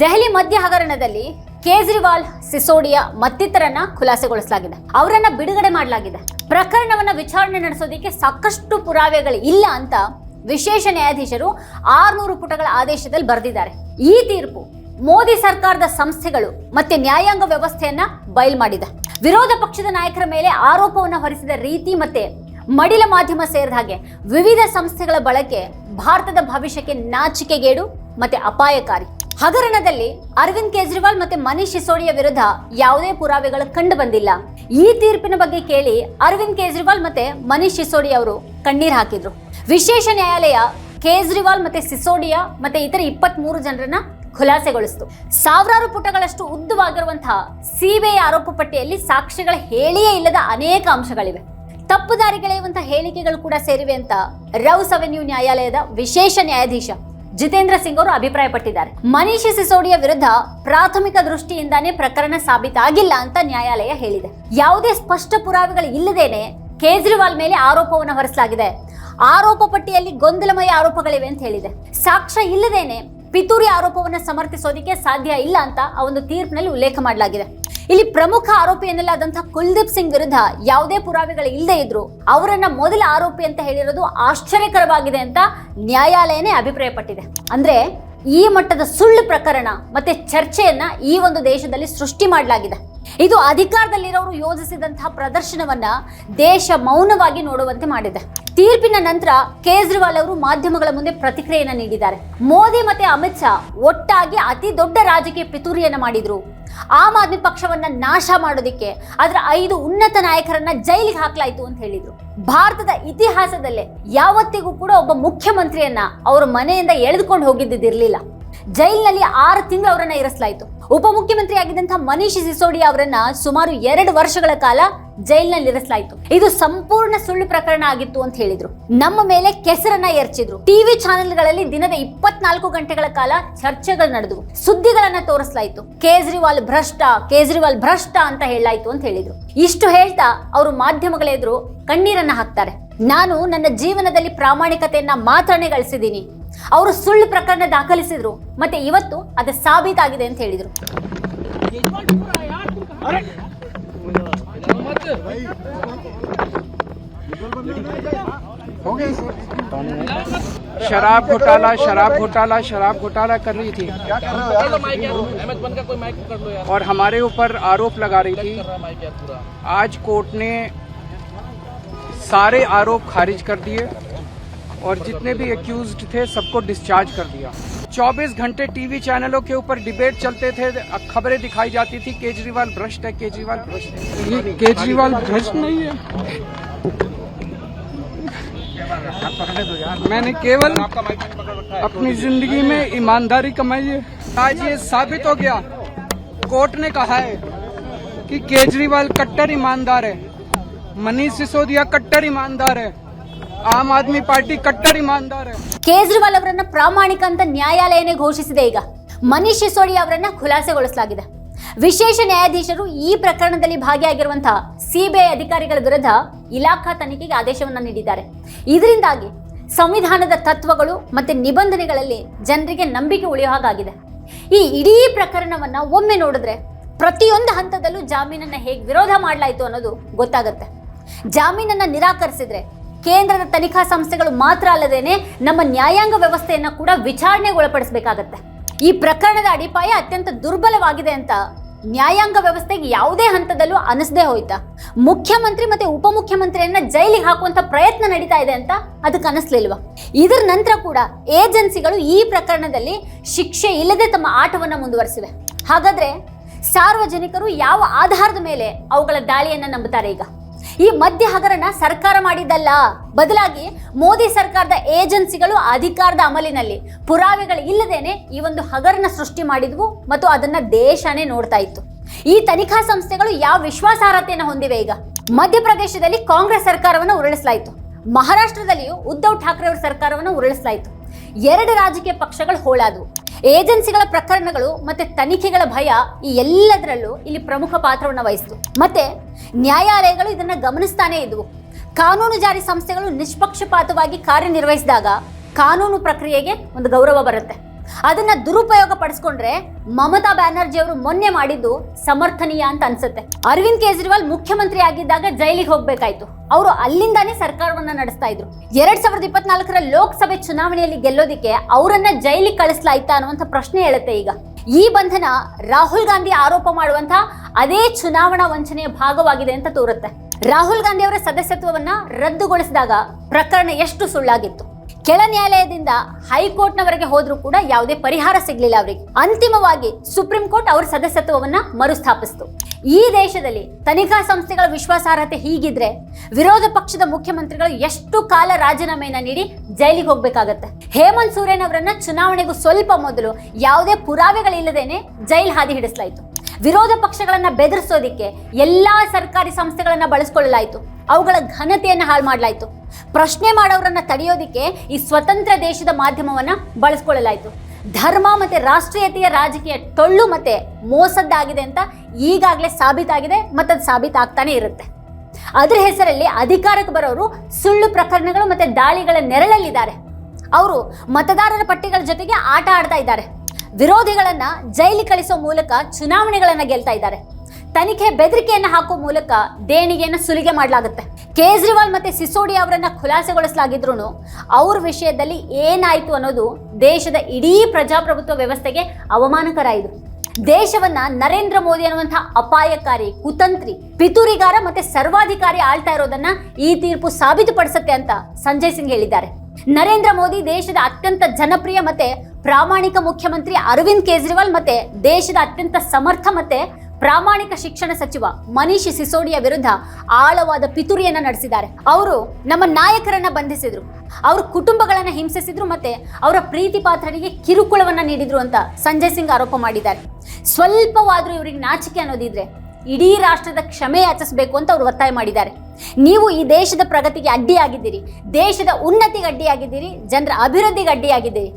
ದೆಹಲಿ ಮದ್ಯ ಹಗರಣದಲ್ಲಿ ಕೇಜ್ರಿವಾಲ್, ಸಿಸೋಡಿಯಾ ಮತ್ತಿತರನ್ನ ಖುಲಾಸೆಗೊಳಿಸಲಾಗಿದೆ. ಅವರನ್ನ ಬಿಡುಗಡೆ ಮಾಡಲಾಗಿದೆ. ಪ್ರಕರಣವನ್ನ ವಿಚಾರಣೆ ನಡೆಸೋದಕ್ಕೆ ಸಾಕಷ್ಟು ಪುರಾವೆಗಳು ಇಲ್ಲ ಅಂತ ವಿಶೇಷ ನ್ಯಾಯಾಧೀಶರು 600 ಪುಟಗಳ ಆದೇಶದಲ್ಲಿ ಬರೆದಿದ್ದಾರೆ. ಈ ತೀರ್ಪು ಮೋದಿ ಸರ್ಕಾರದ ಸಂಸ್ಥೆಗಳು ಮತ್ತೆ ನ್ಯಾಯಾಂಗ ವ್ಯವಸ್ಥೆಯನ್ನ ಬಯಲು ಮಾಡಿದೆ. ವಿರೋಧ ಪಕ್ಷದ ನಾಯಕರ ಮೇಲೆ ಆರೋಪವನ್ನು ಹೊರಿಸಿದ ರೀತಿ ಮತ್ತೆ ಮಡಿಲ ಮಾಧ್ಯಮ ಸೇರಿದ ಹಾಗೆ ವಿವಿಧ ಸಂಸ್ಥೆಗಳ ಬಳಕೆ ಭಾರತದ ಭವಿಷ್ಯಕ್ಕೆ ನಾಚಿಕೆಗೇಡು ಮತ್ತೆ ಅಪಾಯಕಾರಿ. ಹಗರಣದಲ್ಲಿ ಅರವಿಂದ್ ಕೇಜ್ರಿವಾಲ್ ಮತ್ತೆ ಮನೀಶ್ ಸಿಸೋಡಿಯಾ ವಿರುದ್ಧ ಯಾವುದೇ ಪುರಾವೆಗಳು ಕಂಡು ಬಂದಿಲ್ಲ. ಈ ತೀರ್ಪಿನ ಬಗ್ಗೆ ಕೇಳಿ ಅರವಿಂದ್ ಕೇಜ್ರಿವಾಲ್ ಮತ್ತೆ ಮನೀಶ್ ಸಿಸೋಡಿಯಾ ಅವರು ಕಣ್ಣೀರು ಹಾಕಿದ್ರು. ವಿಶೇಷ ನ್ಯಾಯಾಲಯ ಕೇಜ್ರಿವಾಲ್ ಮತ್ತೆ ಸಿಸೋಡಿಯಾ ಮತ್ತೆ ಇತರ 23 ಜನರನ್ನ ಖುಲಾಸೆಗೊಳಿಸಿತು. ಸಾವಿರಾರು ಪುಟಗಳಷ್ಟು ಉದ್ದವಾಗಿರುವಂತಹ ಸಿಬಿಐ ಆರೋಪ ಪಟ್ಟಿಯಲ್ಲಿ ಸಾಕ್ಷ್ಯಗಳ ಹೇಳಿಯೇ ಇಲ್ಲದ ಅನೇಕ ಅಂಶಗಳಿವೆ. ತಪ್ಪು ದಾರಿಗೆಳೆಯುವಂತಹ ಹೇಳಿಕೆಗಳು ಕೂಡ ಸೇರಿವೆ ಅಂತ ರೌಸ್ ಅವೆನ್ಯೂ ನ್ಯಾಯಾಲಯದ ವಿಶೇಷ ನ್ಯಾಯಾಧೀಶ ಜಿತೇಂದ್ರ ಸಿಂಗ್ ಅವರು ಅಭಿಪ್ರಾಯಪಟ್ಟಿದ್ದಾರೆ. ಮನೀಶ್ ಸಿಸೋಡಿಯಾ ವಿರುದ್ಧ ಪ್ರಾಥಮಿಕ ದೃಷ್ಟಿಯಿಂದಾನೇ ಪ್ರಕರಣ ಸಾಬೀತಾಗಿಲ್ಲ ಅಂತ ನ್ಯಾಯಾಲಯ ಹೇಳಿದೆ. ಯಾವುದೇ ಸ್ಪಷ್ಟ ಪುರಾವೆಗಳು ಇಲ್ಲದೇನೆ ಕೇಜ್ರಿವಾಲ್ ಮೇಲೆ ಆರೋಪವನ್ನು ಹೊರಿಸಲಾಗಿದೆ. ಆರೋಪ ಪಟ್ಟಿಯಲ್ಲಿ ಗೊಂದಲಮಯ ಆರೋಪಗಳಿವೆ ಅಂತ ಹೇಳಿದೆ. ಸಾಕ್ಷ್ಯ ಇಲ್ಲದೇನೆ ಪಿತೂರಿ ಆರೋಪವನ್ನು ಸಮರ್ಥಿಸೋದಕ್ಕೆ ಸಾಧ್ಯ ಇಲ್ಲ ಅಂತ ಆ ಒಂದು ತೀರ್ಪಿನಲ್ಲಿ ಉಲ್ಲೇಖ ಮಾಡಲಾಗಿದೆ. ಇಲ್ಲಿ ಪ್ರಮುಖ ಆರೋಪಿ ಎನ್ನಲಾದಂತಹ ಕುಲ್ದೀಪ್ ಸಿಂಗ್ ವಿರುದ್ಧ ಯಾವುದೇ ಪುರಾವೆಗಳು ಇಲ್ಲದೆ ಇದ್ರು ಅವರನ್ನ ಮೊದಲ ಆರೋಪಿ ಅಂತ ಹೇಳಿರೋದು ಆಶ್ಚರ್ಯಕರವಾಗಿದೆ ಅಂತ ನ್ಯಾಯಾಲಯನೇ ಅಭಿಪ್ರಾಯಪಟ್ಟಿದೆ. ಅಂದ್ರೆ ಈ ಮಟ್ಟದ ಸುಳ್ಳು ಪ್ರಕರಣ ಮತ್ತೆ ಚರ್ಚೆಯನ್ನ ಈ ಒಂದು ದೇಶದಲ್ಲಿ ಸೃಷ್ಟಿ ಮಾಡಲಾಗಿದೆ. ಇದು ಅಧಿಕಾರದಲ್ಲಿರೋರು ಯೋಜಿಸಿದಂತಹ ಪ್ರದರ್ಶನವನ್ನ ದೇಶ ಮೌನವಾಗಿ ನೋಡುವಂತೆ ಮಾಡಿದೆ. ತೀರ್ಪಿನ ನಂತರ ಕೇಜ್ರಿವಾಲ್ ಅವರು ಮಾಧ್ಯಮಗಳ ಮುಂದೆ ಪ್ರತಿಕ್ರಿಯೆಯನ್ನ ನೀಡಿದ್ದಾರೆ. ಮೋದಿ ಮತ್ತೆ ಅಮಿತ್ ಶಾ ಒಟ್ಟಾಗಿ ಅತಿ ದೊಡ್ಡ ರಾಜಕೀಯ ಪಿತೂರಿಯನ್ನ ಮಾಡಿದ್ರು. ಆಮ್ ಆದ್ಮಿ ಪಕ್ಷವನ್ನ ನಾಶ ಮಾಡೋದಿಕ್ಕೆ ಅದರ 5 ಉನ್ನತ ನಾಯಕರನ್ನ ಜೈಲಿಗೆ ಹಾಕಲಾಯಿತು ಅಂತ ಹೇಳಿದ್ರು. ಭಾರತದ ಇತಿಹಾಸದಲ್ಲೇ ಯಾವತ್ತಿಗೂ ಕೂಡ ಒಬ್ಬ ಮುಖ್ಯಮಂತ್ರಿಯನ್ನ ಅವರ ಮನೆಯಿಂದ ಎಳೆದುಕೊಂಡು ಹೋಗಿದ್ದಿರಲಿಲ್ಲ. ಜೈಲಿನಲ್ಲಿ 6 ತಿಂಗಳು ಅವರನ್ನ ಇರಿಸಲಾಯಿತು. ಉಪಮುಖ್ಯಮಂತ್ರಿ ಆಗಿದ್ದಂತಹ ಮನೀಶ್ ಸಿಸೋಡಿಯಾ ಅವರನ್ನ ಸುಮಾರು 2 ವರ್ಷಗಳ ಕಾಲ ಜೈಲಿನಲ್ಲಿ ಇರಿಸಲಾಯಿತು. ಇದು ಸಂಪೂರ್ಣ ಸುಳ್ಳು ಪ್ರಕರಣ ಆಗಿತ್ತು ಅಂತ ಹೇಳಿದ್ರು. ನಮ್ಮ ಮೇಲೆ ಕೆಸರನ್ನ ಎರಚಿದ್ರು. ಟಿವಿ ಚಾನೆಲ್ಗಳಲ್ಲಿ ದಿನದ 24 ಗಂಟೆಗಳ ಕಾಲ ಚರ್ಚೆಗಳು ನಡೆದವು. ಸುದ್ದಿಗಳನ್ನ ತೋರಿಸಲಾಯಿತು. ಕೇಜ್ರಿವಾಲ್ ಭ್ರಷ್ಟ ಅಂತ ಹೇಳಲಾಯಿತು ಅಂತ ಹೇಳಿದ್ರು. ಇಷ್ಟು ಹೇಳ್ತಾ ಅವರು ಮಾಧ್ಯಮಗಳ ಎದುರು ಕಣ್ಣೀರನ್ನ ಹಾಕ್ತಾರೆ. ನಾನು ನನ್ನ ಜೀವನದಲ್ಲಿ ಪ್ರಾಮಾಣಿಕತೆಯನ್ನ ಮಾತ್ರನೇ ಗಳಿಸಿದ್ದೀನಿ. ಅವರು ಸುಳ್ಳು ಪ್ರಕರಣ ದಾಖಲಿಸಿದ್ರು ಮತ್ತೆ ಇವತ್ತು ಅದು ಸಾಬೀತಾಗಿದೆ ಅಂತ ಹೇಳಿದ್ರು. शराब घोटाला कर रही थी और हमारे ऊपर आरोप लगा रही थी. आज कोर्ट ने सारे आरोप खारिज कर दिए और जितने भी एक्यूज्ड थे सबको डिस्चार्ज कर दिया. 24 घंटे टीवी चैनलों के ऊपर डिबेट चलते थे, खबरें दिखाई जाती थी केजरीवाल भ्रष्ट है. ये केजरीवाल भ्रष्ट नहीं है. मैंने केवल अपनी जिंदगी में ईमानदारी कमाई है. आज ये साबित हो गया. कोर्ट ने कहा है कि केजरीवाल कट्टर ईमानदार है, मनीष सिसोदिया कट्टर ईमानदार है, ಆಮ್ ಆದ್ಮಿ ಪಾರ್ಟಿ ಕಟ್ಟರ್ ಇಮಾನ್ದಾರ್. ಕೇಜ್ರಿವಾಲ್ ಅವರನ್ನ ಪ್ರಾಮಾಣಿಕ ಅಂತ ನ್ಯಾಯಾಲಯನೇ ಘೋಷಿಸಿದೆ. ಈಗ ಮನೀಶ್ ಸಿಸೋಡಿಯಾ ಅವರನ್ನ ಖುಲಾಸೆಗೊಳಿಸಲಾಗಿದೆ. ವಿಶೇಷ ನ್ಯಾಯಾಧೀಶರು ಈ ಪ್ರಕರಣದಲ್ಲಿ ಭಾಗಿಯಾಗಿರುವಂತಹ ಸಿಬಿಐ ಅಧಿಕಾರಿಗಳ ವಿರುದ್ಧ ಇಲಾಖಾ ತನಿಖೆಗೆ ಆದೇಶವನ್ನ ನೀಡಿದ್ದಾರೆ. ಇದರಿಂದಾಗಿ ಸಂವಿಧಾನದ ತತ್ವಗಳು ಮತ್ತೆ ನಿಬಂಧನೆಗಳಲ್ಲಿ ಜನರಿಗೆ ನಂಬಿಕೆ ಉಳಿಯೋ ಹಾಗಾಗಿದೆ. ಈ ಇಡೀ ಪ್ರಕರಣವನ್ನ ಒಮ್ಮೆ ನೋಡಿದ್ರೆ ಪ್ರತಿಯೊಂದು ಹಂತದಲ್ಲೂ ಜಾಮೀನನ್ನ ಹೇಗೆ ವಿರೋಧ ಮಾಡಲಾಯಿತು ಅನ್ನೋದು ಗೊತ್ತಾಗುತ್ತೆ. ಜಾಮೀನನ್ನ ನಿರಾಕರಿಸಿದ್ರೆ ಕೇಂದ್ರದ ತನಿಖಾ ಸಂಸ್ಥೆಗಳು ಮಾತ್ರ ಅಲ್ಲದೇನೆ ನಮ್ಮ ನ್ಯಾಯಾಂಗ ವ್ಯವಸ್ಥೆಯನ್ನ ಕೂಡ ವಿಚಾರಣೆಗೆ ಒಳಪಡಿಸಬೇಕಾಗತ್ತೆ. ಈ ಪ್ರಕರಣದ ಅಡಿಪಾಯ ಅತ್ಯಂತ ದುರ್ಬಲವಾಗಿದೆ ಅಂತ ನ್ಯಾಯಾಂಗ ವ್ಯವಸ್ಥೆಗೆ ಯಾವುದೇ ಹಂತದಲ್ಲೂ ಅನಿಸದೇ ಹೋಯ್ತಾ? ಮುಖ್ಯಮಂತ್ರಿ ಮತ್ತೆ ಉಪಮುಖ್ಯಮಂತ್ರಿಯನ್ನ ಜೈಲಿಗೆ ಹಾಕುವಂತ ಪ್ರಯತ್ನ ನಡೀತಾ ಇದೆ ಅಂತ ಅದಕ್ಕೆ ಅನಿಸ್ಲಿಲ್ವಾ? ಇದರ ನಂತರ ಕೂಡ ಏಜೆನ್ಸಿಗಳು ಈ ಪ್ರಕರಣದಲ್ಲಿ ಶಿಕ್ಷೆ ಇಲ್ಲದೆ ತಮ್ಮ ಆಟವನ್ನ ಮುಂದುವರಿಸಿವೆ. ಹಾಗಾದ್ರೆ ಸಾರ್ವಜನಿಕರು ಯಾವ ಆಧಾರದ ಮೇಲೆ ಅವುಗಳ ದಾಳಿಯನ್ನ ನಂಬುತ್ತಾರೆ? ಈಗ ಈ ಮದ್ಯ ಹಗರಣ ಸರ್ಕಾರ ಮಾಡಿದ್ದಲ್ಲ, ಬದಲಾಗಿ ಮೋದಿ ಸರ್ಕಾರದ ಏಜೆನ್ಸಿಗಳು ಅಧಿಕಾರದ ಅಮಲಿನಲ್ಲಿ ಪುರಾವೆಗಳು ಇಲ್ಲದೇನೆ ಈ ಒಂದು ಹಗರಣ ಸೃಷ್ಟಿ ಮಾಡಿದ್ವು ಮತ್ತು ಅದನ್ನ ದೇಶನೇ ನೋಡ್ತಾ ಇತ್ತು. ಈ ತನಿಖಾ ಸಂಸ್ಥೆಗಳು ಯಾವ ವಿಶ್ವಾಸಾರ್ಹತೆಯನ್ನು ಹೊಂದಿವೆ? ಈಗ ಮಧ್ಯಪ್ರದೇಶದಲ್ಲಿ ಕಾಂಗ್ರೆಸ್ ಸರ್ಕಾರವನ್ನು ಉರುಳಿಸಲಾಯಿತು. ಮಹಾರಾಷ್ಟ್ರದಲ್ಲಿಯೂ ಉದ್ಧವ್ ಠಾಕ್ರೆ ಅವರ ಸರ್ಕಾರವನ್ನು ಉರುಳಿಸಲಾಯಿತು. 2 ರಾಜಕೀಯ ಪಕ್ಷಗಳು ಹೋಳಾದವು. ಏಜೆನ್ಸಿಗಳ ಪ್ರಕರಣಗಳು ಮತ್ತೆ ತನಿಖೆಗಳ ಭಯ ಈ ಎಲ್ಲದರಲ್ಲೂ ಇಲ್ಲಿ ಪ್ರಮುಖ ಪಾತ್ರವನ್ನು ವಹಿಸಿತು. ಮತ್ತೆ ನ್ಯಾಯಾಲಯಗಳು ಇದನ್ನ ಗಮನಿಸ್ತಾನೇ ಇದ್ವು. ಕಾನೂನು ಜಾರಿ ಸಂಸ್ಥೆಗಳು ನಿಷ್ಪಕ್ಷಪಾತವಾಗಿ ಕಾರ್ಯನಿರ್ವಹಿಸಿದಾಗ ಕಾನೂನು ಪ್ರಕ್ರಿಯೆಗೆ ಒಂದು ಗೌರವ ಬರುತ್ತೆ. ಅದನ್ನ ದುರುಪಯೋಗ ಪಡಿಸ್ಕೊಂಡ್ರೆ ಮಮತಾ ಬ್ಯಾನರ್ಜಿ ಅವರು ಮೊನ್ನೆ ಮಾಡಿದ್ದು ಸಮರ್ಥನೀಯ ಅಂತ ಅನ್ಸುತ್ತೆ. ಅರವಿಂದ್ ಕೇಜ್ರಿವಾಲ್ ಮುಖ್ಯಮಂತ್ರಿ ಆಗಿದ್ದಾಗ ಜೈಲಿಗೆ ಹೋಗ್ಬೇಕಾಯ್ತು. ಅವರು ಅಲ್ಲಿಂದಾನೇ ಸರ್ಕಾರವನ್ನ ನಡೆಸ್ತಾ ಇದ್ರು. 2024ರ ಲೋಕಸಭೆ ಚುನಾವಣೆಯಲ್ಲಿ ಗೆಲ್ಲೋದಿಕ್ಕೆ ಅವರನ್ನ ಜೈಲಿಗೆ ಕಳಿಸ್ಲಾಯ್ತಾ ಅನ್ನುವಂಥ ಪ್ರಶ್ನೆ ಹೇಳುತ್ತೆ. ಈಗ ಈ ಬಂಧನ ರಾಹುಲ್ ಗಾಂಧಿ ಆರೋಪ ಮಾಡುವಂತ ಅದೇ ಚುನಾವಣಾ ವಂಚನೆಯ ಭಾಗವಾಗಿದೆ ಅಂತ ತೋರುತ್ತೆ. ರಾಹುಲ್ ಗಾಂಧಿ ಅವರ ಸದಸ್ಯತ್ವವನ್ನ ರದ್ದುಗೊಳಿಸಿದಾಗ ಪ್ರಕರಣ ಎಷ್ಟು ಸುಳ್ಳಾಗಿತ್ತು. ಕೆಳ ನ್ಯಾಯಾಲಯದಿಂದ ಹೈಕೋರ್ಟ್ನವರೆಗೆ ಹೋದ್ರೂ ಕೂಡ ಯಾವುದೇ ಪರಿಹಾರ ಸಿಗ್ಲಿಲ್ಲ ಅವರಿಗೆ. ಅಂತಿಮವಾಗಿ ಸುಪ್ರೀಂ ಕೋರ್ಟ್ ಅವರ ಸದಸ್ಯತ್ವವನ್ನ ಮರುಸ್ಥಾಪಿಸಿತು. ಈ ದೇಶದಲ್ಲಿ ತನಿಖಾ ಸಂಸ್ಥೆಗಳ ವಿಶ್ವಾಸಾರ್ಹತೆ ಹೀಗಿದ್ರೆ ವಿರೋಧ ಪಕ್ಷದ ಮುಖ್ಯಮಂತ್ರಿಗಳು ಎಷ್ಟು ಕಾಲ ರಾಜೀನಾಮೆಯನ್ನ ನೀಡಿ ಜೈಲಿಗೆ ಹೋಗ್ಬೇಕಾಗತ್ತೆ. ಹೇಮಂತ್ ಸೋರೆನ್ ಅವರನ್ನ ಚುನಾವಣೆಗೂ ಸ್ವಲ್ಪ ಮೊದಲು ಯಾವುದೇ ಪುರಾವೆಗಳಿಲ್ಲದೇನೆ ಜೈಲ್ ಹಾದಿ ಹಿಡಿಸಲಾಯಿತು. ವಿರೋಧ ಪಕ್ಷಗಳನ್ನ ಬೆದರಿಸೋದಿಕ್ಕೆ ಎಲ್ಲಾ ಸರ್ಕಾರಿ ಸಂಸ್ಥೆಗಳನ್ನ ಬಳಸಿಕೊಳ್ಳಲಾಯಿತು. ಅವುಗಳ ಘನತೆಯನ್ನ ಹಾಳು ಮಾಡಲಾಯಿತು. ಪ್ರಶ್ನೆ ಮಾಡೋರನ್ನ ತಡೆಯೋದಿಕ್ಕೆ ಈ ಸ್ವತಂತ್ರ ದೇಶದ ಮಾಧ್ಯಮವನ್ನ ಬಳಸಿಕೊಳ್ಳಲಾಯಿತು. ಧರ್ಮ ಮತ್ತೆ ರಾಷ್ಟ್ರೀಯತೆಯ ರಾಜಕೀಯ ಟೊಳ್ಳು ಮತ್ತೆ ಮೋಸದ್ದಾಗಿದೆ ಅಂತ ಈಗಾಗಲೇ ಸಾಬೀತಾಗಿದೆ, ಮತ್ತದು ಸಾಬೀತಾಗ್ತಾನೆ ಇರುತ್ತೆ. ಅದ್ರ ಹೆಸರಲ್ಲಿ ಅಧಿಕಾರಕ್ಕೆ ಬರೋರು ಸುಳ್ಳು ಪ್ರಕರಣಗಳು ಮತ್ತೆ ದಾಳಿಗಳ ನೆರಳಲ್ಲಿದ್ದಾರೆ. ಅವರು ಮತದಾರರ ಪಟ್ಟಿಗಳ ಜೊತೆಗೆ ಆಟ ಆಡ್ತಾ ಇದ್ದಾರೆ. ವಿರೋಧಿಗಳನ್ನ ಜೈಲಿಗೆ ಕಳಿಸೋ ಮೂಲಕ ಚುನಾವಣೆಗಳನ್ನ ಗೆಲ್ತಾ ಇದ್ದಾರೆ. ತನಿಖೆ ಬೆದರಿಕೆಯನ್ನ ಹಾಕುವ ಮೂಲಕ ದೇಣಿಗೆಯನ್ನು ಸುಲಿಗೆ ಮಾಡಲಾಗುತ್ತೆ. ಕೇಜ್ರಿವಾಲ್ ಮತ್ತೆ ಸಿಸೋಡಿಯಾ ಅವರನ್ನ ಖುಲಾಸೆಗೊಳಿಸಲಾಗಿದ್ರು ಅವ್ರ ವಿಷಯದಲ್ಲಿ ಏನಾಯ್ತು ಅನ್ನೋದು ದೇಶದ ಇಡೀ ಪ್ರಜಾಪ್ರಭುತ್ವ ವ್ಯವಸ್ಥೆಗೆ ಅವಮಾನಕರ. ಇದು ದೇಶವನ್ನ ನರೇಂದ್ರ ಮೋದಿ ಅನ್ನುವಂತಹ ಅಪಾಯಕಾರಿ, ಕುತಂತ್ರಿ, ಪಿತೂರಿಗಾರ ಮತ್ತೆ ಸರ್ವಾಧಿಕಾರಿ ಆಳ್ತಾ ಇರೋದನ್ನ ಈ ತೀರ್ಪು ಸಾಬೀತುಪಡಿಸುತ್ತೆ ಅಂತ ಸಂಜಯ್ ಸಿಂಗ್ ಹೇಳಿದ್ದಾರೆ. ನರೇಂದ್ರ ಮೋದಿ ದೇಶದ ಅತ್ಯಂತ ಜನಪ್ರಿಯ ಮತ್ತೆ ಪ್ರಾಮಾಣಿಕ ಮುಖ್ಯಮಂತ್ರಿ ಅರವಿಂದ್ ಕೇಜ್ರಿವಾಲ್ ಮತ್ತೆ ದೇಶದ ಅತ್ಯಂತ ಸಮರ್ಥ ಮತ್ತೆ ಪ್ರಾಮಾಣಿಕ ಶಿಕ್ಷಣ ಸಚಿವ ಮನೀಶ್ ಸಿಸೋಡಿಯಾ ವಿರುದ್ಧ ಆಳವಾದ ಪಿತೂರಿಯನ್ನ ನಡೆಸಿದ್ದಾರೆ. ಅವರು ನಮ್ಮ ನಾಯಕರನ್ನ ಬಂಧಿಸಿದ್ರು, ಅವ್ರ ಕುಟುಂಬಗಳನ್ನ ಹಿಂಸಿಸಿದ್ರು ಮತ್ತೆ ಅವರ ಪ್ರೀತಿ ಪಾತ್ರರಿಗೆ ಕಿರುಕುಳವನ್ನ ನೀಡಿದ್ರು ಅಂತ ಸಂಜಯ್ ಸಿಂಗ್ ಆರೋಪ ಮಾಡಿದ್ದಾರೆ. ಸ್ವಲ್ಪವಾದ್ರೂ ಇವರಿಗೆ ನಾಚಿಕೆ ಅನ್ನೋದಿದ್ರೆ ಇಡೀ ರಾಷ್ಟ್ರದ ಕ್ಷಮೆ ಯಾಚಿಸಬೇಕು ಅಂತ ಅವರು ಒತ್ತಾಯ ಮಾಡಿದ್ದಾರೆ. ನೀವು ಈ ದೇಶದ ಪ್ರಗತಿಗೆ ಅಡ್ಡಿಯಾಗಿದ್ದೀರಿ, ದೇಶದ ಉನ್ನತಿಗೆ ಅಡ್ಡಿಯಾಗಿದ್ದೀರಿ, ಜನರ ಅಭಿವೃದ್ಧಿಗೆ ಅಡ್ಡಿಯಾಗಿದ್ದೀರಿ.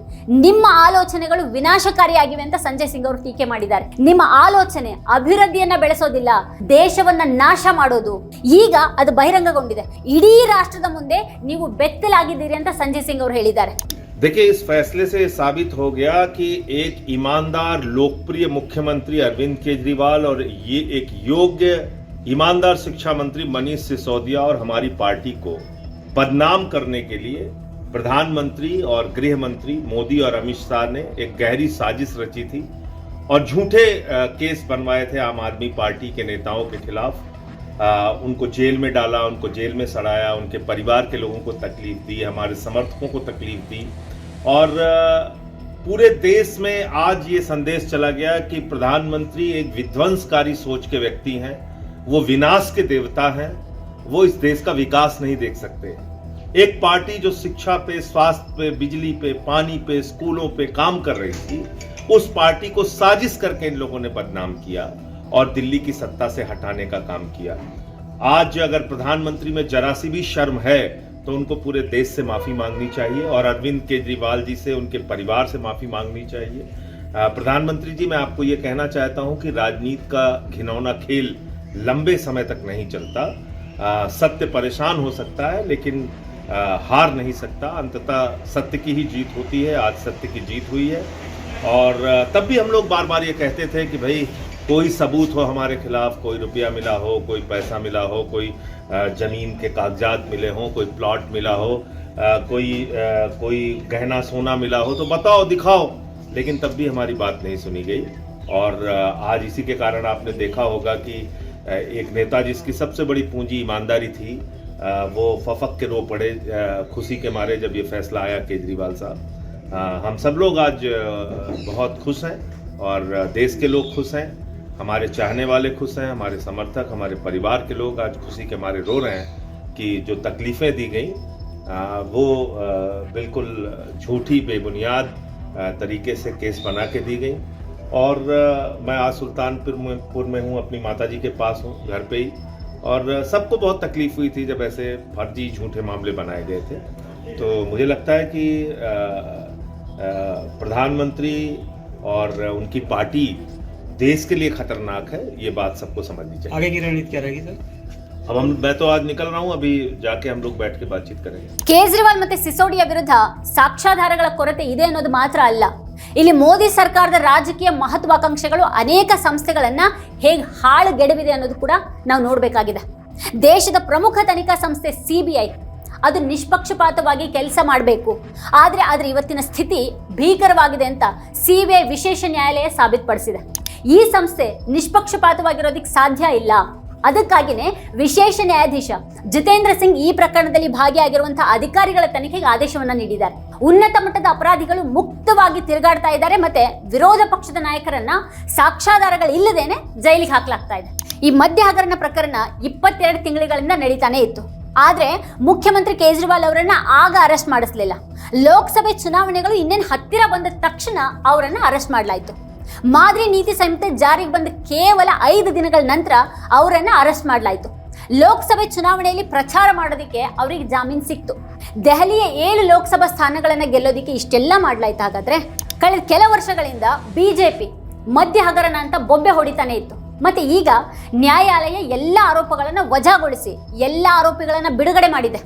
ನಿಮ್ಮ ಆಲೋಚನೆಗಳು ವಿನಾಶಕಾರಿಯಾಗಿವೆ ಅಂತ ಸಂಜಯ್ ಸಿಂಗ್ ಅವರು ಟೀಕೆ ಮಾಡಿದ್ದಾರೆ. ನಿಮ್ಮ ಆಲೋಚನೆ ಅಭಿವೃದ್ಧಿಯನ್ನ ಬೆಳೆಸೋದಿಲ್ಲ, ದೇಶವನ್ನ ನಾಶ ಮಾಡೋದು. ಈಗ ಅದು ಬಹಿರಂಗಗೊಂಡಿದೆ. ಇಡೀ ರಾಷ್ಟ್ರದ ಮುಂದೆ ನೀವು ಬೆತ್ತಲಾಗಿದ್ದೀರಿ ಅಂತ ಸಂಜಯ್ ಸಿಂಗ್ ಅವರು ಹೇಳಿದ್ದಾರೆ. देखिए, इस फैसले से साबित हो गया कि एक ईमानदार लोकप्रिय मुख्यमंत्री अरविंद केजरीवाल और ये एक योग्य ईमानदार शिक्षा मंत्री मनीष सिसोदिया और हमारी पार्टी को बदनाम करने के लिए प्रधानमंत्री और गृह मंत्री मोदी और अमित शाह ने एक गहरी साजिश रची थी और झूठे केस बनवाए थे आम आदमी पार्टी के नेताओं के खिलाफ। उनको जेल में डाला, उनको जेल में सड़ाया, उनके परिवार के लोगों को तकलीफ दी, हमारे समर्थकों को तकलीफ दी और पूरे देश में आज ये संदेश चला गया कि प्रधानमंत्री एक विध्वंसकारी सोच के व्यक्ति हैं, वो विनाश के देवता हैं, वो इस देश का विकास नहीं देख सकते। एक पार्टी जो शिक्षा पे, स्वास्थ्य पे, बिजली पे, पानी पे, स्कूलों पे काम कर रही थी, उस पार्टी को साजिश करके इन लोगों ने बदनाम किया और दिल्ली की सत्ता से हटाने का काम किया। आज अगर प्रधानमंत्री में जरा सी भी शर्म है तो उनको पूरे देश से माफी मांगनी चाहिए और अरविंद केजरीवाल जी से, उनके परिवार से माफी मांगनी चाहिए। प्रधानमंत्री जी, मैं आपको ये कहना चाहता हूं कि राजनीति का घिनौना खेल लंबे समय तक नहीं चलता। सत्य परेशान हो सकता है लेकिन हार नहीं सकता। अंततः सत्य की ही जीत होती है। आज सत्य की जीत हुई है और तब भी हम लोग बार बार ये कहते थे कि भाई कोई सबूत हो हमारे खिलाफ, कोई रुपया मिला हो, कोई पैसा मिला हो, कोई जमीन के कागजात मिले हों, कोई प्लॉट मिला हो, कोई गहना सोना मिला हो तो बताओ, दिखाओ। लेकिन तब भी हमारी बात नहीं सुनी गई और आज इसी के कारण आपने देखा होगा कि एक नेता जिसकी सबसे बड़ी पूंजी ईमानदारी थी, वो फफक के रो पड़े खुशी के मारे जब ये फैसला आया केजरीवाल साहब। हम सब लोग आज बहुत खुश हैं और देश के लोग खुश हैं, हमारे चाहने वाले खुश हैं, हमारे समर्थक, हमारे परिवार के लोग आज खुशी के मारे रो रहे हैं कि जो तकलीफ़ें दी गई वो बिल्कुल झूठी, बेबुनियाद तरीके से केस बना के दी गई। और मैं आज सुल्तानपुर में हूँ, अपनी माताजी के पास हूँ, घर पे ही, और सबको बहुत तकलीफ़ हुई थी जब ऐसे फर्जी झूठे मामले बनाए गए थे। तो मुझे लगता है कि प्रधानमंत्री और उनकी पार्टी देश के लिए खतरनाक है, ये बात सबको समझनी चाहिए। आगे की रणनीति क्या रहेगी सर? अब मैं तो आज निकल रहा हूँ, अभी जाके हम लोग बैठ के बातचीत करेंगे। ಕೇಜ್ರಿವಾಲ್ ಮತ್ತೆ ಸಿಸೋಡಿಯಾ ವಿರುದ್ಧ ಸಾಕ್ಷ್ಯಾಧಾರಗಳ ಕೊರತೆ ಇದೆ ಅನ್ನೋದು ಮಾತ್ರ ಅಲ್ಲ, ಇಲ್ಲಿ ಮೋದಿ ಸರ್ಕಾರದ ರಾಜಕೀಯ ಮಹತ್ವಾಕಾಂಕ್ಷೆಗಳು ಅನೇಕ ಸಂಸ್ಥೆಗಳನ್ನ ಹೇಗೆ ಹಾಳುಗೆಡವಿದೆ ಅನ್ನೋದು ಕೂಡ ನಾವು ನೋಡಬೇಕಾಗಿದೆ. ದೇಶದ ಪ್ರಮುಖ ತನಿಖಾ ಸಂಸ್ಥೆ CBI ಅದು ನಿಷ್ಪಕ್ಷಪಾತವಾಗಿ ಕೆಲಸ ಮಾಡಬೇಕು, ಆದರೆ ಅದರ ಇವತ್ತಿನ ಸ್ಥಿತಿ ಭೀಕರವಾಗಿದೆ ಅಂತ CBI ವಿಶೇಷ ನ್ಯಾಯಾಲಯ ಸಾಬೀತುಪಡಿಸಿದೆ. ಈ ಸಂಸ್ಥೆ ನಿಷ್ಪಕ್ಷಪಾತವಾಗಿರೋದಕ್ಕೆ ಸಾಧ್ಯ ಇಲ್ಲ. ಅದಕ್ಕಾಗಿಯೇ ವಿಶೇಷ ನ್ಯಾಯಾಧೀಶ ಜಿತೇಂದ್ರ ಸಿಂಗ್ ಈ ಪ್ರಕರಣದಲ್ಲಿ ಭಾಗಿಯಾಗಿರುವಂತಹ ಅಧಿಕಾರಿಗಳ ತನಿಖೆಗೆ ಆದೇಶವನ್ನ ನೀಡಿದ್ದಾರೆ. ಉನ್ನತ ಮಟ್ಟದ ಅಪರಾಧಿಗಳು ಮುಕ್ತವಾಗಿ ತಿರುಗಾಡ್ತಾ ಇದ್ದಾರೆ, ಮತ್ತೆ ವಿರೋಧ ಪಕ್ಷದ ನಾಯಕರನ್ನ ಸಾಕ್ಷ್ಯಾಧಾರಗಳಿಲ್ಲದೇನೆ ಜೈಲಿಗೆ ಹಾಕಲಾಗ್ತಾ ಇದೆ. ಈ ಮದ್ಯ ಹಗರಣ ಪ್ರಕರಣ 22 ತಿಂಗಳಿಂದ ನಡೀತಾನೆ ಇತ್ತು. ಆದ್ರೆ ಮುಖ್ಯಮಂತ್ರಿ ಕೇಜ್ರಿವಾಲ್ ಅವರನ್ನ ಆಗ ಅರೆಸ್ಟ್ ಮಾಡಿಸಲಿಲ್ಲ. ಲೋಕಸಭೆ ಚುನಾವಣೆಗಳು ಇನ್ನೇನು ಹತ್ತಿರ ಬಂದ ತಕ್ಷಣ ಅವರನ್ನ ಅರೆಸ್ಟ್ ಮಾಡಲಾಯಿತು. ಮಾದರಿ ನೀತಿ ಸಂಹಿತೆ ಜಾರಿಗೆ ಬಂದ ಕೇವಲ 5 ದಿನಗಳ ನಂತರ ಅವರನ್ನ ಅರೆಸ್ಟ್ ಮಾಡಲಾಯಿತು. ಲೋಕಸಭೆ ಚುನಾವಣೆಯಲ್ಲಿ ಪ್ರಚಾರ ಮಾಡೋದಕ್ಕೆ ಅವರಿಗೆ ಜಾಮೀನು ಸಿಕ್ತು. ದೆಹಲಿಯ 7 ಲೋಕಸಭಾ ಸ್ಥಾನಗಳನ್ನ ಗೆಲ್ಲೋದಕ್ಕೆ ಇಷ್ಟೆಲ್ಲ ಮಾಡಲಾಯ್ತು. ಹಾಗಾದ್ರೆ ಕಳೆದ ಕೆಲ ವರ್ಷಗಳಿಂದ ಬಿಜೆಪಿ ಮದ್ಯ ಹಗರಣ ಅಂತ ಬೊಬ್ಬೆ ಹೊಡಿತಾನೆ ಇತ್ತು. ಮತ್ತೆ ಈಗ ನ್ಯಾಯಾಲಯ ಎಲ್ಲ ಆರೋಪಗಳನ್ನು ವಜಾಗೊಳಿಸಿ ಎಲ್ಲ ಆರೋಪಿಗಳನ್ನ ಬಿಡುಗಡೆ ಮಾಡಿದೆ.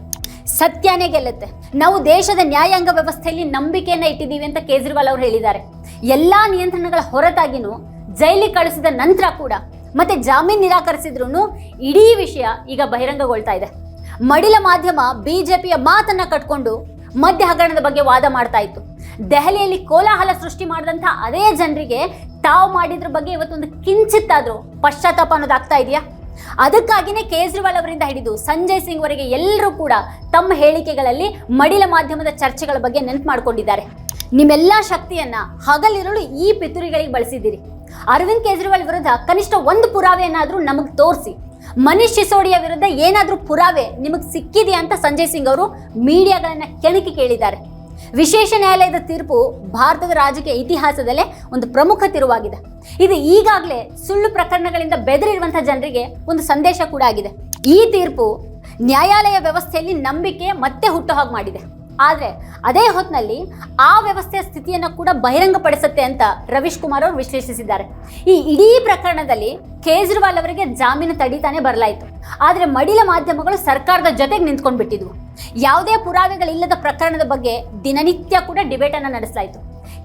ಸತ್ಯನೇ ಗೆಲ್ಲುತ್ತೆ. ನಾವು ದೇಶದ ನ್ಯಾಯಾಂಗ ವ್ಯವಸ್ಥೆಯಲ್ಲಿ ನಂಬಿಕೆಯನ್ನ ಇಟ್ಟಿದ್ದೀವಿ ಅಂತ ಕೇಜ್ರಿವಾಲ್ ಅವರು ಹೇಳಿದ್ದಾರೆ. ಎಲ್ಲಾ ನಿಯಂತ್ರಣಗಳ ಹೊರತಾಗಿನೂ ಜೈಲಿಗೆ ಕಳಿಸಿದ ನಂತರ ಕೂಡ ಮತ್ತೆ ಜಾಮೀನು ನಿರಾಕರಿಸಿದ್ರು ಇಡೀ ವಿಷಯ ಈಗ ಬಹಿರಂಗಗೊಳ್ತಾ ಇದೆ. ಮಡಿಲ ಮಾಧ್ಯಮ ಬಿಜೆಪಿಯ ಮಾತನ್ನ ಕಟ್ಕೊಂಡು ಮದ್ಯ ಹಗರಣದ ಬಗ್ಗೆ ವಾದ ಮಾಡ್ತಾ ಇತ್ತು. ದೆಹಲಿಯಲ್ಲಿ ಕೋಲಾಹಲ ಸೃಷ್ಟಿ ಮಾಡಿದಂಥ ಅದೇ ಜನರಿಗೆ ತಾವು ಮಾಡಿದ್ರ ಬಗ್ಗೆ ಇವತ್ತೊಂದು ಕಿಂಚಿತ್ತಾದ್ರೂ ಪಶ್ಚಾತ್ತಾಪ ಅನ್ನೋದಾಗ್ತಾ ಇದೆಯಾ? ಅದಕ್ಕಾಗಿಯೇ ಕೇಜ್ರಿವಾಲ್ ಅವರಿಂದ ಹಿಡಿದು ಸಂಜಯ್ ಸಿಂಗ್ ವರೆಗೆ ಎಲ್ಲರೂ ಕೂಡ ತಮ್ಮ ಹೇಳಿಕೆಗಳಲ್ಲಿ ಮಡಿಲ ಮಾಧ್ಯಮದ ಚರ್ಚೆಗಳ ಬಗ್ಗೆ ನೆನಪು ಮಾಡಿಕೊಂಡಿದ್ದಾರೆ. ನಿಮ್ಮೆಲ್ಲ ಶಕ್ತಿಯನ್ನ ಹಗಲಿರುಳು ಈ ಪಿತೂರಿಗಳಿಗೆ ಬಳಸಿದ್ದೀರಿ. ಅರವಿಂದ್ ಕೇಜ್ರಿವಾಲ್ ವಿರುದ್ಧ ಕನಿಷ್ಠ ಒಂದು ಪುರಾವೆಯನ್ನಾದ್ರೂ ನಮಗೆ ತೋರಿಸಿ, ಮನೀಶ್ ಸಿಸೋಡಿಯಾ ವಿರುದ್ಧ ಏನಾದ್ರೂ ಪುರಾವೆ ನಿಮಗೆ ಸಿಕ್ಕಿದೆಯಾ ಅಂತ ಸಂಜಯ್ ಸಿಂಗ್ ಅವರು ಮೀಡಿಯಾಗಳನ್ನ ಕೆಣಕಿ ಕೇಳಿದ್ದಾರೆ. ವಿಶೇಷ ನ್ಯಾಯಾಲಯದ ತೀರ್ಪು ಭಾರತದ ರಾಜಕೀಯ ಇತಿಹಾಸದಲ್ಲೇ ಒಂದು ಪ್ರಮುಖ ತಿರುವಾಗಿದೆ. ಇದು ಈಗಾಗಲೇ ಸುಳ್ಳು ಪ್ರಕರಣಗಳಿಂದ ಬೆದರಿರುವಂತಹ ಜನರಿಗೆ ಒಂದು ಸಂದೇಶ ಕೂಡ ಆಗಿದೆ. ಈ ತೀರ್ಪು ನ್ಯಾಯಾಲಯ ವ್ಯವಸ್ಥೆಯಲ್ಲಿ ನಂಬಿಕೆ ಮತ್ತೆ ಹುಟ್ಟು ಹಾಗೆ ಮಾಡಿದೆ. ಆದರೆ ಅದೇ ಹೊತ್ತಿನಲ್ಲಿ ಆ ವ್ಯವಸ್ಥೆಯ ಸ್ಥಿತಿಯನ್ನು ಕೂಡ ಬಹಿರಂಗಪಡಿಸುತ್ತೆ ಅಂತ ರವೀಶ್ ಕುಮಾರ್ ಅವರು ವಿಶ್ಲೇಷಿಸಿದ್ದಾರೆ. ಈ ಇಡೀ ಪ್ರಕರಣದಲ್ಲಿ ಕೇಜ್ರಿವಾಲ್ ಅವರಿಗೆ ಜಾಮೀನು ತಡೀತಾನೆ ಬರಲಾಯಿತು. ಆದರೆ ಮಡಿಲ ಮಾಧ್ಯಮಗಳು ಸರ್ಕಾರದ ಜೊತೆಗೆ ನಿಂತ್ಕೊಂಡು ಬಿಟ್ಟಿದ್ವು. ಯಾವುದೇ ಪುರಾವೆಗಳಿಲ್ಲದ ಪ್ರಕರಣದ ಬಗ್ಗೆ ದಿನನಿತ್ಯ ಕೂಡ ಡಿಬೇಟ್ ಅನ್ನು ನಡೆಸಲಾಯಿತು.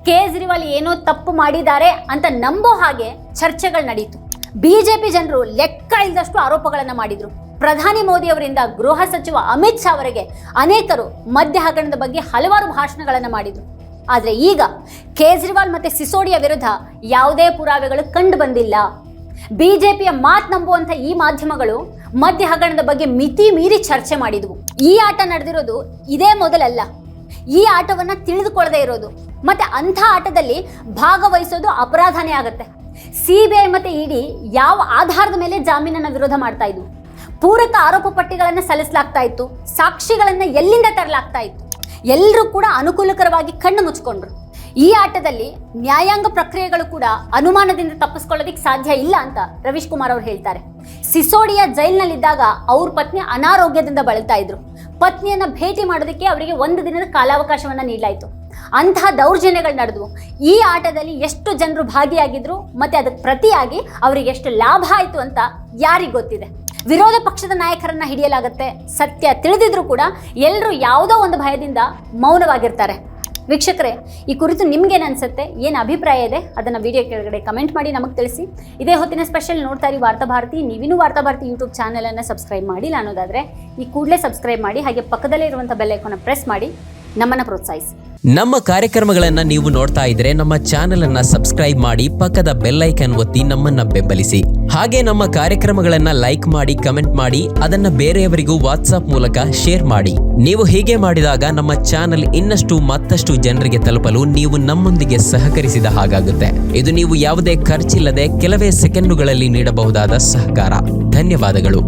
ಕೇಜ್ರಿವಾಲ್ ಏನೋ ತಪ್ಪು ಮಾಡಿದ್ದಾರೆ ಅಂತ ನಂಬೋ ಹಾಗೆ ಚರ್ಚೆಗಳು ನಡೆಯಿತು. ಬಿಜೆಪಿ ಜನರು ಲೆಕ್ಕ ಇಲ್ಲದಷ್ಟು ಆರೋಪಗಳನ್ನು ಮಾಡಿದ್ರು. ಪ್ರಧಾನಿ ಮೋದಿ ಅವರಿಂದ ಗೃಹ ಸಚಿವ ಅಮಿತ್ ಶಾ ಅವರಿಗೆ ಅನೇಕರು ಮದ್ಯ ಹಗರಣದ ಬಗ್ಗೆ ಹಲವಾರು ಭಾಷಣಗಳನ್ನು ಮಾಡಿದ್ರು. ಆದರೆ ಈಗ ಕೇಜ್ರಿವಾಲ್ ಮತ್ತೆ ಸಿಸೋಡಿಯಾ ವಿರುದ್ಧ ಯಾವುದೇ ಪುರಾವೆಗಳು ಕಂಡು ಬಂದಿಲ್ಲ. ಬಿಜೆಪಿಯ ಮಾತು ನಂಬುವಂಥ ಈ ಮಾಧ್ಯಮಗಳು ಮದ್ಯ ಹಗರಣದ ಬಗ್ಗೆ ಮಿತಿ ಮೀರಿ ಚರ್ಚೆ ಮಾಡಿದ್ವು. ಈ ಆಟ ನಡೆದಿರೋದು ಇದೇ ಮೊದಲಲ್ಲ. ಈ ಆಟವನ್ನ ತಿಳಿದುಕೊಳ್ಳದೆ ಇರೋದು ಮತ್ತೆ ಅಂಥ ಆಟದಲ್ಲಿ ಭಾಗವಹಿಸೋದು ಅಪರಾಧನೇ ಆಗುತ್ತೆ. CBI ಮತ್ತೆ ಇಡಿ ಯಾವ ಆಧಾರದ ಮೇಲೆ ಜಾಮೀನನ್ನ ವಿರೋಧ ಮಾಡ್ತಾ ಇದ್ವು? ಪೂರಕ ಆರೋಪ ಪಟ್ಟಿಗಳನ್ನು ಸಲ್ಲಿಸಲಾಗ್ತಾ ಇತ್ತು. ಸಾಕ್ಷಿಗಳನ್ನ ಎಲ್ಲಿಂದ ತರಲಾಗ್ತಾ ಇತ್ತು? ಎಲ್ಲರೂ ಕೂಡ ಅನುಕೂಲಕರವಾಗಿ ಕಣ್ಣು ಮುಚ್ಕೊಂಡ್ರು. ಈ ಆಟದಲ್ಲಿ ನ್ಯಾಯಾಂಗ ಪ್ರಕ್ರಿಯೆಗಳು ಕೂಡ ಅನುಮಾನದಿಂದ ತಪ್ಪಿಸ್ಕೊಳ್ಳೋದಕ್ಕೆ ಸಾಧ್ಯ ಇಲ್ಲ ಅಂತ ರವೀಶ್ ಕುಮಾರ್ ಅವರು ಹೇಳ್ತಾರೆ. ಸಿಸೋಡಿಯಾ ಜೈಲಿನಲ್ಲಿದ್ದಾಗ ಅವ್ರ ಪತ್ನಿ ಅನಾರೋಗ್ಯದಿಂದ ಬಳಲ್ತಾ ಇದ್ರು. ಪತ್ನಿಯನ್ನ ಭೇಟಿ ಮಾಡೋದಕ್ಕೆ ಅವರಿಗೆ 1 ದಿನದ ಕಾಲಾವಕಾಶವನ್ನ ನೀಡಲಾಯಿತು. ಅಂತಹ ದೌರ್ಜನ್ಯಗಳು ನಡೆದವು. ಈ ಆಟದಲ್ಲಿ ಎಷ್ಟು ಜನರು ಭಾಗಿಯಾಗಿದ್ರು ಮತ್ತೆ ಅದಕ್ಕೆ ಪ್ರತಿಯಾಗಿ ಅವರಿಗೆ ಎಷ್ಟು ಲಾಭ ಆಯಿತು ಅಂತ ಯಾರಿಗೆ ಗೊತ್ತಿದೆ? ವಿರೋಧ ಪಕ್ಷದ ನಾಯಕರನ್ನ ಹಿಡಿಯಲಾಗುತ್ತೆ. ಸತ್ಯ ತಿಳಿದಿದ್ರು ಕೂಡ ಎಲ್ಲರೂ ಯಾವುದೋ ಒಂದು ಭಯದಿಂದ ಮೌನವಾಗಿರ್ತಾರೆ. ವೀಕ್ಷಕರೇ, ಈ ಕುರಿತು ನಿಮ್ಗೇನು ಅನ್ಸುತ್ತೆ, ಏನು ಅಭಿಪ್ರಾಯ ಇದೆ ಅದನ್ನು ವಿಡಿಯೋ ಕೆಳಗಡೆ ಕಮೆಂಟ್ ಮಾಡಿ ನಮಗೆ ತಿಳಿಸಿ. ಇದೇ ಹೊತ್ತಿನ ಸ್ಪೆಷಲ್ ನೋಡ್ತಾ ಇರಿ ವಾರ್ತಾಭಾರತಿ. ನೀವಿನ್ನೂ ವಾರ್ತಾಭಾರತಿ ಯೂಟ್ಯೂಬ್ ಚಾನಲನ್ನು ಸಬ್ಸ್ಕ್ರೈಬ್ ಮಾಡಿಲ್ಲ ಅನ್ನೋದಾದರೆ ಈ ಕೂಡಲೇ ಸಬ್ಸ್ಕ್ರೈಬ್ ಮಾಡಿ, ಹಾಗೆ ಪಕ್ಕದಲ್ಲೇ ಇರುವಂಥ ಬೆಲ್ ಐಕಾನ್ನ ಪ್ರೆಸ್ ಮಾಡಿ ನಮ್ಮನ್ನು ಪ್ರೋತ್ಸಾಹಿಸಿ. ನಮ್ಮ ಕಾರ್ಯಕ್ರಮಗಳನ್ನ ನೀವು ನೋಡ್ತಾ ಇದ್ರೆ ನಮ್ಮ ಚಾನೆಲ್ ಅನ್ನ ಸಬ್ಸ್ಕ್ರೈಬ್ ಮಾಡಿ, ಪಕ್ಕದ ಬೆಲ್ ಐಕಾನ್ ಒತ್ತಿ ನಮ್ಮನ್ನ ಬೆಂಬಲಿಸಿ. ಹಾಗೆ ನಮ್ಮ ಕಾರ್ಯಕ್ರಮಗಳನ್ನ ಲೈಕ್ ಮಾಡಿ, ಕಮೆಂಟ್ ಮಾಡಿ, ಅದನ್ನ ಬೇರೆಯವರಿಗೂ ವಾಟ್ಸ್ಆಪ್ ಮೂಲಕ ಶೇರ್ ಮಾಡಿ. ನೀವು ಹೀಗೆ ಮಾಡಿದಾಗ ನಮ್ಮ ಚಾನೆಲ್ ಇನ್ನಷ್ಟು ಮತ್ತಷ್ಟು ಜನರಿಗೆ ತಲುಪಲು ನೀವು ನಮ್ಮೊಂದಿಗೆ ಸಹಕರಿಸಿದ ಹಾಗಾಗುತ್ತೆ. ಇದು ನೀವು ಯಾವುದೇ ಖರ್ಚಿಲ್ಲದೆ ಕೆಲವೇ ಸೆಕೆಂಡುಗಳಲ್ಲಿ ನೀಡಬಹುದಾದ ಸಹಕಾರ. ಧನ್ಯವಾದಗಳು.